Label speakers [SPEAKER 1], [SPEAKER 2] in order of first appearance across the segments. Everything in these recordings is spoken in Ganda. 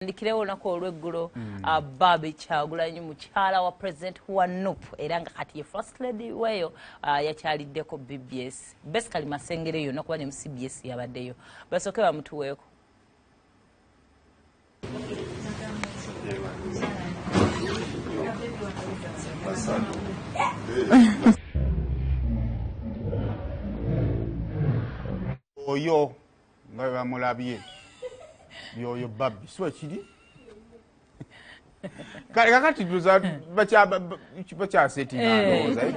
[SPEAKER 1] Ndikirewo nako olweggulo Barbie Kyagulanyi mukyala wa president wa NUP era nga kati ye first lady weyo yakyaliddeko BBS basically masengere yo nakuba ne mu CBS yabaddeyo basooke bamutuweeko.
[SPEAKER 2] Oyo nga bamulabye yoyo Barbie so kiri kakati duza bacha setting anoza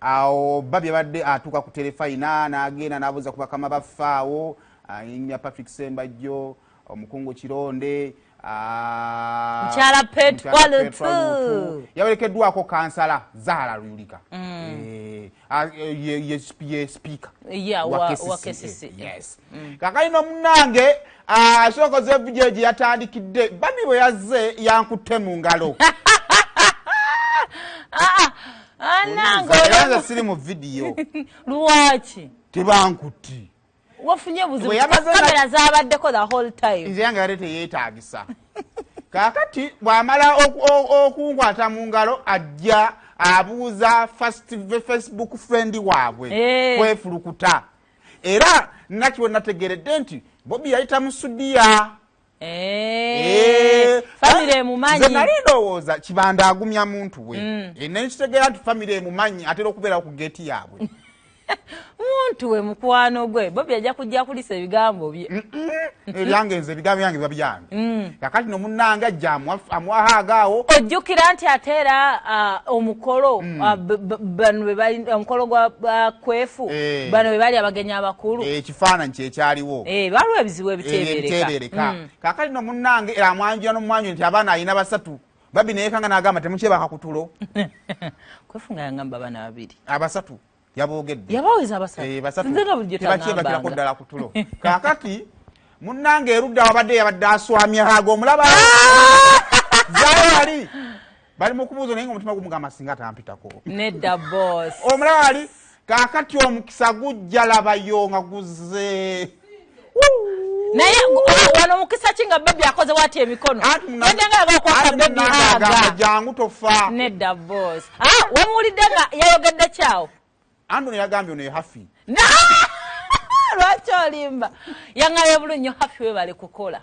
[SPEAKER 2] awo Barbie abadde atuuka ku telefayina n'agenda n'abuuza ku bakama baffaawo Innya Patrick Sembajjo omukungu Kironde
[SPEAKER 1] Mukyala Petwalutu
[SPEAKER 2] yawerekeddwako kansala Zahara Luyulika ye speaker
[SPEAKER 1] wa KCC.
[SPEAKER 2] Yes. Kakalino munnange asookoze video gye yatandikidde Barbie bwe yazze yankutte mu ngalo. Anango siri mu video.
[SPEAKER 1] Lwaki?
[SPEAKER 2] Tebankutti.
[SPEAKER 1] Wafunye buzibu kamera zabaddeko the whole time.
[SPEAKER 2] Nze yanga yalete yeetaagisa. Kakati bw'amala okunkwata mu ngalo ajja abuuza Facebook friend waabwe kwefulukuta. Era nakiwe nategeredde nti Bobby yayita mu Sudia.
[SPEAKER 1] Family emumanyi.
[SPEAKER 2] Ze nali ndowooza kibanda agumya muntu we. Nekitegeera nti family emumanyi atera okubeera ku gate yaabwe.
[SPEAKER 1] Muntu we mukwano gwe Bobby ajja kujja kulisa ebigambo bye.
[SPEAKER 2] Ebyange nze ebigambo byange babyange. Kakati no munnanga ajja amwahagaawo.
[SPEAKER 1] Ojjukira nti ateera omukolo bano be bali omukolo gwa kwefu bano be bali abagenyi abakulu.
[SPEAKER 2] Ekifaananyi kye kyaliwo.
[SPEAKER 1] Baliwo ebizibu ebiteebereka.
[SPEAKER 2] Kakati no munnange era amwanjira n'omwanyi nti abaana alina basatu. Barbie naye kanga n'agamba temukyebaka kutulo.
[SPEAKER 1] Kwefu nga yangamba abaana babiri.
[SPEAKER 2] Abasatu. Yabogedde.
[SPEAKER 1] Yabaweza basatu.
[SPEAKER 2] Basatu.
[SPEAKER 1] Nzenga bulijjo tangamba.
[SPEAKER 2] Tebakira kuddala kutulo. Kakati munnange erudda wabadde yabadde aswamya hago omulaba. Zayali. Bali mu kubuuza naye omutima gumugamba singa tampitako.
[SPEAKER 1] Nedda boss.
[SPEAKER 2] Omulaba ali kakati omukisa gujja labayo nga guzze.
[SPEAKER 1] Naye wano mukisa kinga Barbie akoze wati emikono. Ndenga kwa Barbie haga.
[SPEAKER 2] Jangu tofa.
[SPEAKER 1] Nedda boss. Wamulidde nga yayogedde kyawo.
[SPEAKER 2] Andoni yagambye ono ye Haffy.
[SPEAKER 1] Lwaki olimba? Yangaye bulunyo Haffy we bali kukola.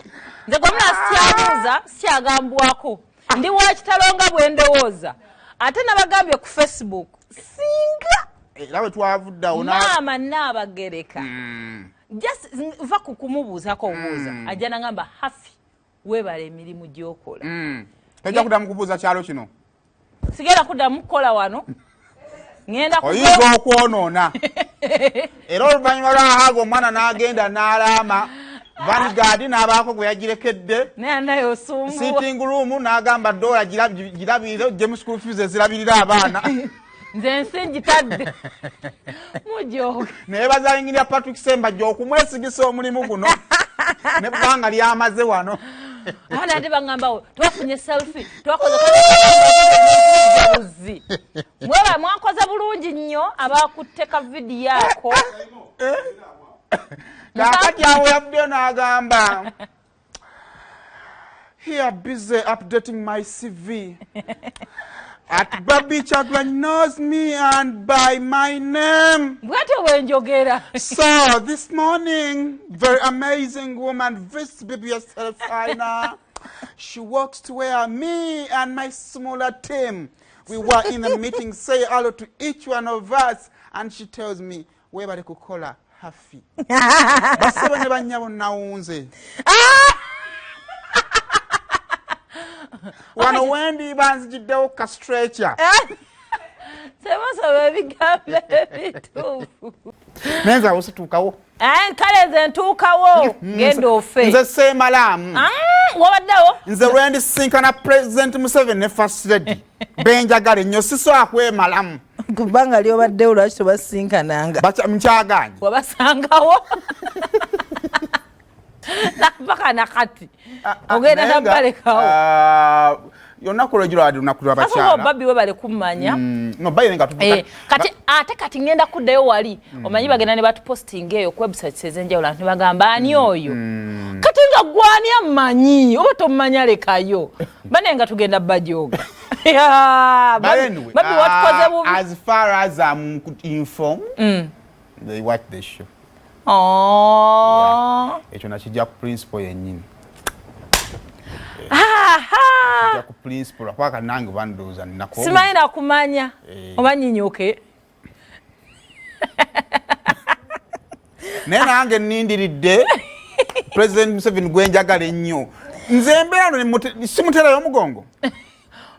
[SPEAKER 1] Nze gomula sityabuuza sikyagambwako. Ndi wakitalonga bwendowooza. Ate nabagambye ku Facebook. Singa.
[SPEAKER 2] Lawe twavuddawo
[SPEAKER 1] Maama Naabagereka. Just nva kukumubuuzako obuuza. Ajja nangamba Haffy webala emirimu gy'okola.
[SPEAKER 2] Tajja kuddamu kubuuza kyalo kino.
[SPEAKER 1] Sigenda kuddamu kukola wano. Ngenda
[SPEAKER 2] oyinza okwonoona. Era oluvannyuma lwahaga omwana n'agenda n'alaama Vanguard n'abaako gwe yagirekedde.
[SPEAKER 1] Naye osumbuwa.
[SPEAKER 2] Sitting room n'agamba dola girabirire gye mu school fees ezirabirira abaana.
[SPEAKER 1] Nze nsinjitadde. Mujooga.
[SPEAKER 2] Naye bazaalingirira Patrick Sembajjo okumwesigisa omulimu guno. Ne bbanga lyamaze wano.
[SPEAKER 1] Ana ate bangambawo twafunye selfie twakoze kabuzi mwewa mwakoze bulungi nnyo abakutte ka video yako
[SPEAKER 2] kakati awo yabudde n'agamba here busy updating my CV at Barbie Kyagulanyi knows me and by my name.
[SPEAKER 1] Bwate wenjogera.
[SPEAKER 2] So this morning, very amazing woman visits BBS Telefina. She walks to where me and my smaller team. We were in the meeting, say hello to each one of us, and she tells me, where bali kukola Haffy. Basebe ne banyabo nawunze. Wano wendi banzijiddewo ka stretcher.
[SPEAKER 1] Semusaba ebigambo ebituufu.
[SPEAKER 2] Nenza osituukawo.
[SPEAKER 1] Kale nze ntuukawo ngenda ofe.
[SPEAKER 2] Nze seemalaamu.
[SPEAKER 1] Wabaddewo?
[SPEAKER 2] Nze lwe ndisinkana President Museveni ne First Lady. Benjagala ennyo sisobola kwemalamu.
[SPEAKER 3] Kubanga lyobaddewo lwaki tobasinkananga.
[SPEAKER 2] Nkyagaanye.
[SPEAKER 1] Wabasangawo? Napaka na kati. Ogenda nabalekawo.
[SPEAKER 2] Yonna kulojiro adi unakulwa bakyala.
[SPEAKER 1] Asa Barbie we bale kumanya.
[SPEAKER 2] No bayi nga tuvuka.
[SPEAKER 1] Kati ngenda kuddayo wali. Omanyi bagenda ne batu posting eyo ku website ezenjawulo ne bagamba ani oyo. Kati nga gwani amanyi oba tomanya lekayo. Bane nga tugenda bajoga.
[SPEAKER 2] Anyway, as far as I'm informed, they watch the show. Ekyo nakijja ku principal yennyini. Kijja ku principal kwaka nange bandooza nnako.
[SPEAKER 1] Simanyi nakumanya. Oba nnyinyoke.
[SPEAKER 2] Naye nange nnindiridde President Museveni gwe njagala ennyo. Nze mbeera simuterayo omugongo.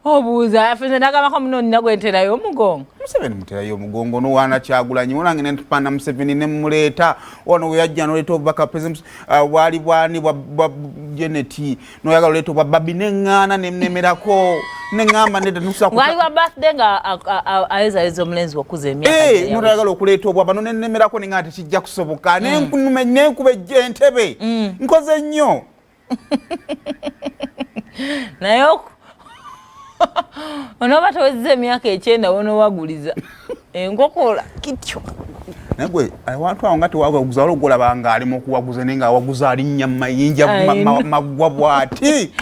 [SPEAKER 1] Obuuza afunze nagamba muno nagwe nterayo omugongo.
[SPEAKER 2] Museveni muterayo omugongo n'owaana Kyagulanyi mulange ne ntupanda Museveni ne muleeta wano we yajja n'oleeta obubaka President waali bwani bwa Jeneti n'oyagala oleeta obwa Barbie n'eŋŋaana n'emmerako n'eŋŋamba nedda nusaku.
[SPEAKER 1] Wali wa birthday nga ayeza omulenzi wakuza emyaka.
[SPEAKER 2] N'oyagala okuleeta obwa bano n'emmerako n'eŋŋamba tekijja kusoboka n'enkuba entebe nkoze nnyo.
[SPEAKER 1] Naye onoba towezza emyaka 9 wonowaguliza enkokola kityo.
[SPEAKER 2] Nagwe abantu awo nga tewaguza olugolaba nga ali mu kuwaguza naye nga awaguza alinnya mu mayinja maggwa bw'ati.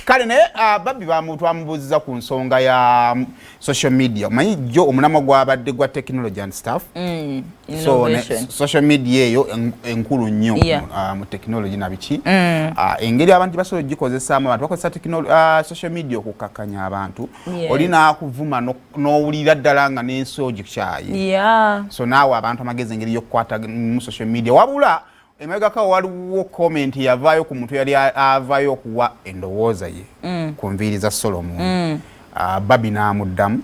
[SPEAKER 2] Kale naye Barbie twamubuuziza ku nsonga ya social media. Omanyi jjo omulamwa gwabadde gwa technology and stuff. So social media eyo enkulu nnyo mu technology na biki. Engeri abantu basobola ogikozesaamu abantu bakozesa social media okukakkanya abantu. Olina akuvuma n'owulira ddala nga n'ensi ogikyaye. So naawe abantu amagezi engeri y'okukwata mu social media. Wabula emegaka waliwo comment yavaayo ku muntu yali avaayo okuwa endowooza ye ku nviiri za Solomon. Barbie n'amuddamu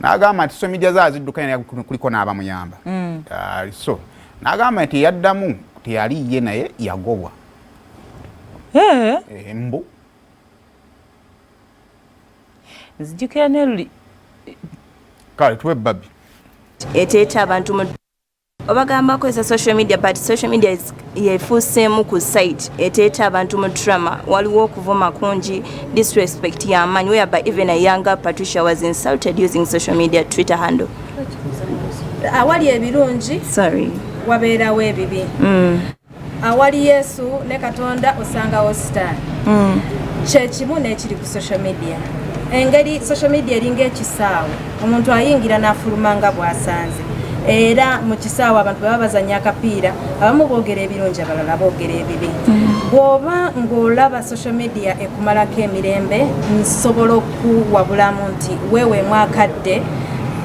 [SPEAKER 2] n'agamba nti social media zaaziddukanye kuliko n'abamuyamba. So n'agamba nti yaddamu teyali ye naye yagobwa. Mbu
[SPEAKER 1] nzijukira neruli
[SPEAKER 2] kale tuwe Barbie
[SPEAKER 4] eteeta abantu mu obagamba akozesa social media but social media yefuuseemu ku site eteeta abantu mu drama. Waliwo okuvuma kungi, disrespect y'amaanyi whereby even a younger Patricia was insulted using social media Twitter handle.
[SPEAKER 5] Awali ebirungi wabeerawo ebibi. Awali Yesu ne Katonda osangawo sitaani. Kyekimu n'ekiri ku social media. Engeri social media eringa ekisaawe omuntu ayingira n'afuluma nga bw'asanze. Era mu kisaawe abantu baba bazanya akapiira abamu boogera ebirungi abalala boogera ebibi. Bw'oba ng'olaba social media ekumalako emirembe nsobola okuwabulamu nti weewe mwakadde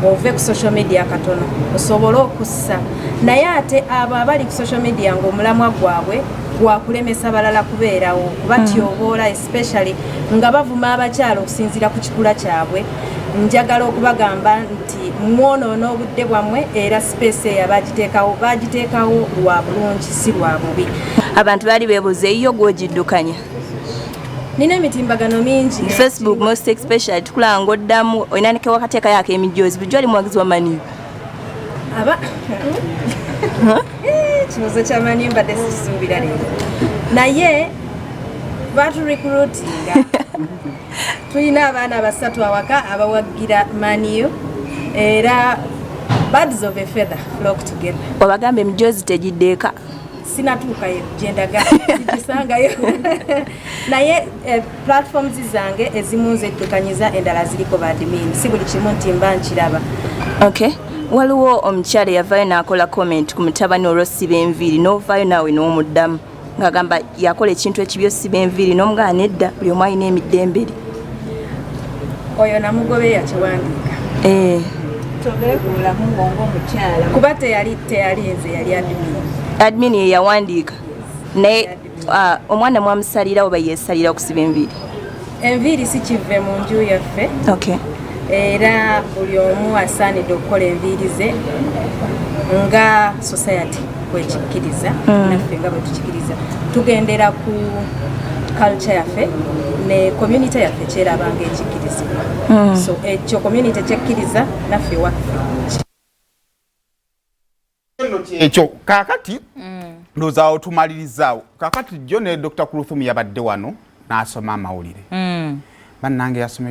[SPEAKER 5] ove ku social media katono osobola okussa. Naye ate abo abali ku social media ng'omulamwa gwabwe gwakulemesa balala kubeerawo batyoboola especially nga bavuma abakyala okusinziira ku kikula kyabwe. Njagala okubagamba nti mwonoona obudde bwammwe era space eyo bagiteekawo lwa bulungi si lwa bubi.
[SPEAKER 4] Abantu baali beebuuza eyiyo gw'ogiddukanya.
[SPEAKER 5] Nina emitimbagano mingi.
[SPEAKER 4] Facebook most especially tukulaba ng'oddamu olina ne wakateekayo ak'emijoozi bulijjo ali muwagizi wa Mani.
[SPEAKER 5] Kibuzo kya Mani mbadde sikisuubira leero. Naye baturecruitinga. Tulina abaana basatu awaka abawagira Mani era birds of a feather flock together.
[SPEAKER 4] Obagamba emijoozi tegiddeeka.
[SPEAKER 5] Sinatuukayo gyendaga sigisangayo. Naye platforms zange ezimu zeddukanyiza endala ziriko badmin si buli kimu nti mba nkiraba.
[SPEAKER 4] Okay. Waliwo omukyala yavaayo n'akola comment ku mutabani olw'ossiba enviiri n'ovaayo naawe n'omuddamu ng'agamba yakola ekintu ekibi osiba enviiri n'omugamba nedda buli omu alina emiddembe eri.
[SPEAKER 5] Oyo namugobe yakiwandiika. Togere ku bulamu ng'omukyala. Kuba teyali nze yali admin.
[SPEAKER 4] Admin ye yawandiika. Naye omwana mwamusalira oba yeesalira okusiba enviiri?
[SPEAKER 5] Enviiri si kive mu nju yaffe.
[SPEAKER 4] Okay.
[SPEAKER 5] era buli omu asaanidde okukola enviiri ze nga society bwekikkiriza naffe nga bwe tukikiriza tugendera ku culture yaffe ne community yaffe kyerabanga ekikkirizibwa so ekyo community kyekkiriza naffe waffe
[SPEAKER 2] ekyo kaakati ndowooza tumaliriza kaakati jjo ne Dr. Kuluthumi yabadde wano n'asoma amawulire bannange yasomedde